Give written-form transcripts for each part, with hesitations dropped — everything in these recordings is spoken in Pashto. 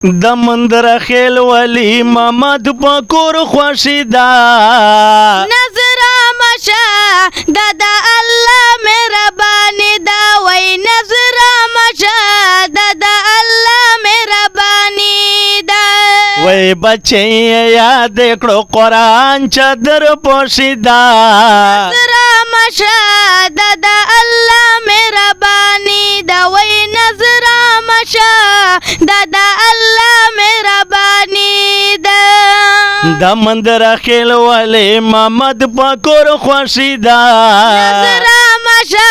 د مندر خیل ولی محمد پکور خوشی دا نظر مشا دادا الله مهربانی دا وای نظر مشا دادا الله مهربانی دا وای بچے یاد کړو قرآن چادر پوشی دا نظر مشا دادا الله مهربانی دا وای نظر مشا دادا الله مهربانی دا د مندر خیل ولی محمد پکور خوشی دا نظر مشا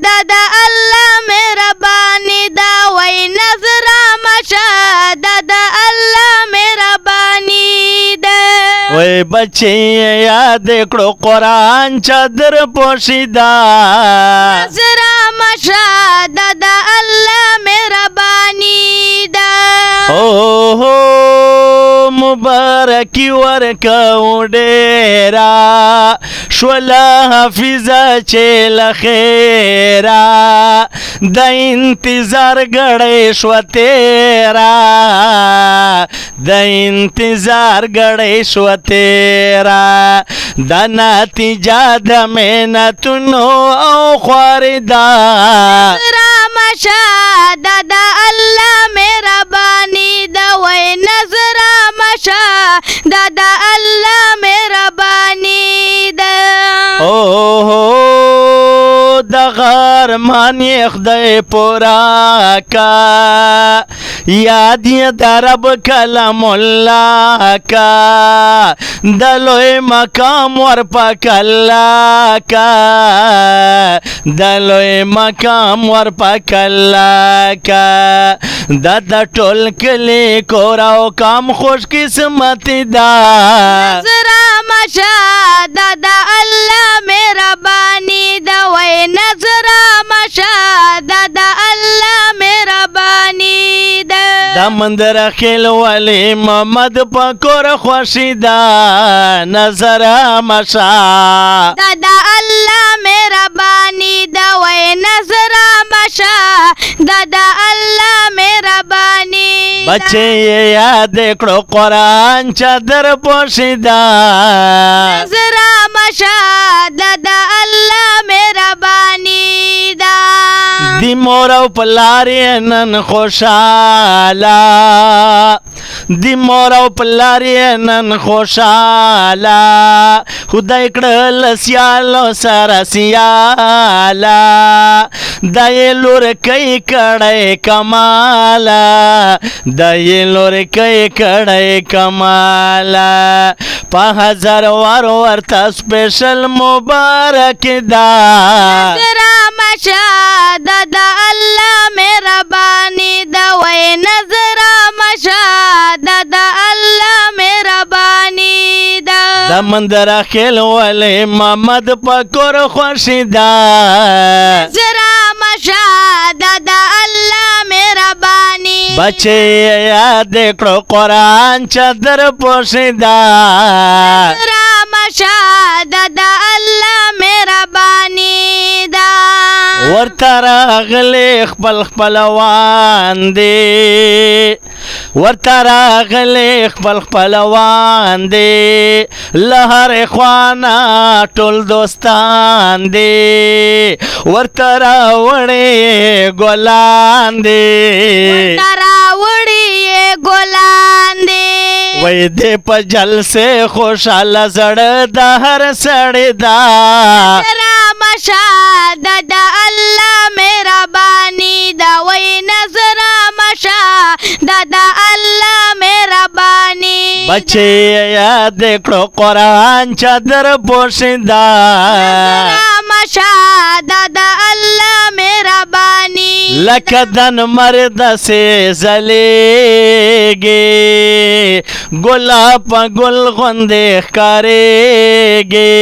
دادا الله مهربانی دا وای نظر مشا دادا الله مهربانی دا وای بچے یاد کړو قرآن چادر پوشی دا نظر مشا دادا الله مهربانی دا اوه مبارکی ورکو ډیرا شولا حافظه چې لخیرا د انتظار غړې شو تیرا د انتظار غړې شو تیرا د نتیجه د مهنتونو او خوردا مشا دادا الله مهربانی دا وای نظر مشا دادا الله مهربانی دا اوه د غرمان خدای پورا کا یاد یې درب کلام الله کا د لوی مقام ور پکلا کا د لوی مقام ور پکلا کا د ټول کلی کوراو کام خوش قسمت دا نظر مشا دادا الله مهربانی دا وای نظر مشا دادا الله مهربانی دا د مندر خیل ولی محمد پکور خوشی دا نظر مشا دادا الله مهربانی دا وای نظر مشا دادا الله مهربانی بچے یاد کړو قرآن چادر پوشی دا نظر مشا دادا الله مهربانی دا دی مور او پلاری نن خوشالا دی مور او پلاری نن خوشالا خدای کړل سیالو سره سیالا دای لور کای کړه کمالا دای لور کای کړه کمالا په هزار ورته سپیشل مبارک دا نظر مشا دادا الله مهربانی دا وای نظر مشا دادا الله مهربانی دا د مندر خیل ولی محمد پکور خوشی دا نظر مشا دادا الله مهربانی بچے یاد کړو قرآن چادر پوشی دا نظر مشا دادا الله مهربانی دا ورته راغلی خپل خپلوان دی ورته راغلی خپل خپلوان دی له هرې خوانا ټول دوستان دی ورته راوړی ګلان دی ورته راوړی ګلان دی وای دې په جلسې خوشاله زړه د هر سړی دا نظر مشا دادا الله مهربانی دا وای نظر مشا دادا الله مهربانی بچے یاد کړو قرآن چادر پوشی دا نظر مشا دادا الله مهربانی لکه دن مرد سے زلیگی گلاب گل غندے ښکاریږي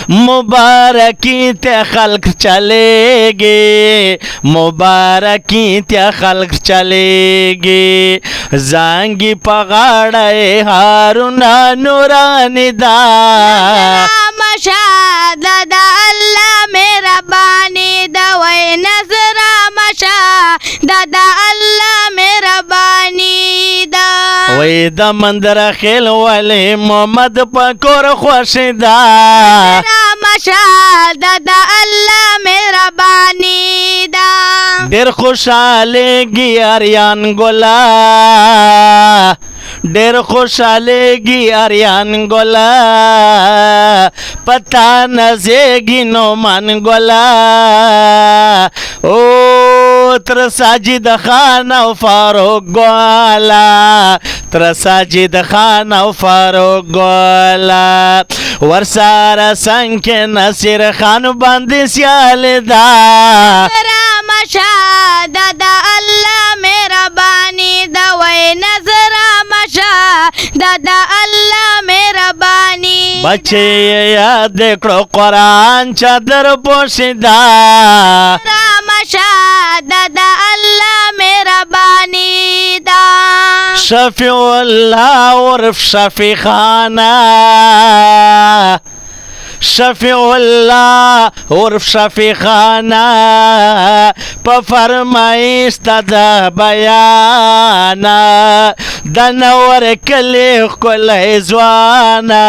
مبارکی ته خلق چلیږي مبارکی ته خلق چلیږي زانګي په غاړه هارونه نورانی دا مشا دادا الله مهربانی دا وای نظر مشا دادا الله مهربانی دا وای د مندر خیل ولی محمد پکور خوشی دا رامشا د الله مهرباني دا ډیر خوشاله گی اریان ګلا ډیر خوشاله گی اریان ګلا پتا نزیگی نو من ګلا او تر ساجد خان او فاروق ګلا تر ساجد خان او فاروق ګلا ورساره څنګه نصیر خان باندې سیال دا رامشا د الله مهرباني دا وای نظر رامشا د الله مهرباني بچے یاد کړو قرآن چادر پوشیدا رامشا د الله مهرباني دا شفیع الله عرف شفیع خانه شفیع الله عرف شفیع خانه په فرمایش د بیان د نور کلی ښکلی ځوانه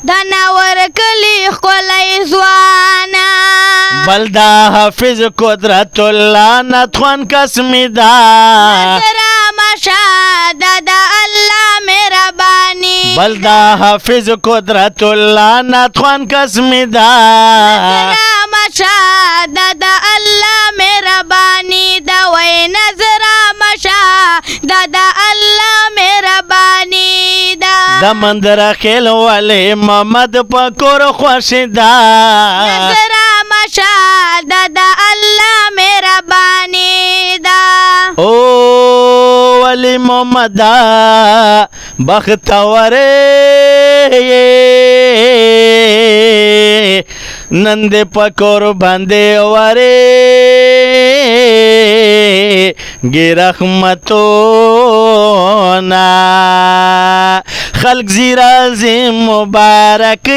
د نور کلی ښکلی ځوانه بل دا حافظ قدرت الله نتخوان قسمی دا رامشا د الله مهرباني بل دا حافظ قدرت الله نتخوان قسمی دا رامشا د الله مهرباني دا وای نظر رامشا د الله مهرباني دا د مندر خیل ولی محمد پکور خوشی دا نظر رامشا د الله مهرباني دا او ولی محمد بختوره نند پکور باندې وره گی رحمتونا خلق زیرازی مبارکی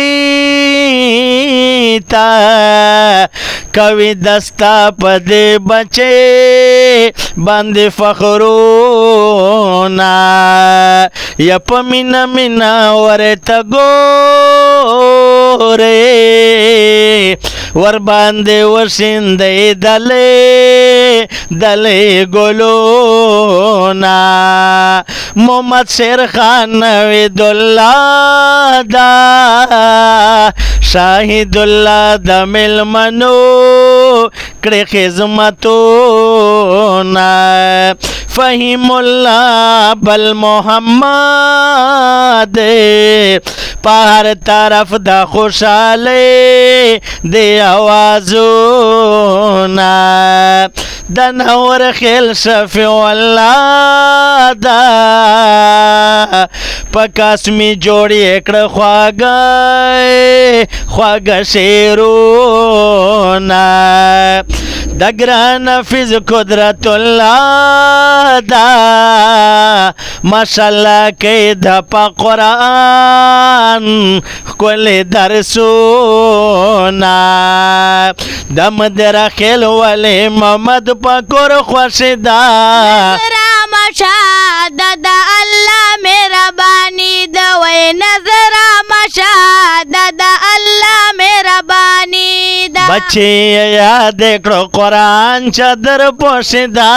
تا کوي دستا پدې بچې باندې فخرونا یا پمینا مینا ورته ګوره ور باندې وشیندې دلې ګلونا محمد شیر خان وید الله دا شاهد الله د ملمنو کړي خدمتونه فهیم الله بل محمد پار طرف د خوشاله دی آوازونه د نور خیل شفیع الله دا پکاسمی جوړی کړه خواږه شیرونه د ګران حافظ قدرت الله دا ماشاءالله کې د قرآن ښکلی درسونه د مدر خیل ولی محمد پکور خوشی دا رامشا د الله مهرباني دا وای نظر رامشا د الله مهرباني دا بچے یاد کړو قرآن چادر پوشیدا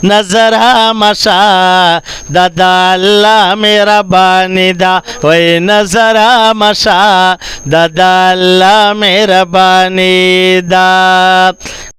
نظر مشا د الله مهرباني دا وای نظر مشا د الله مهرباني دا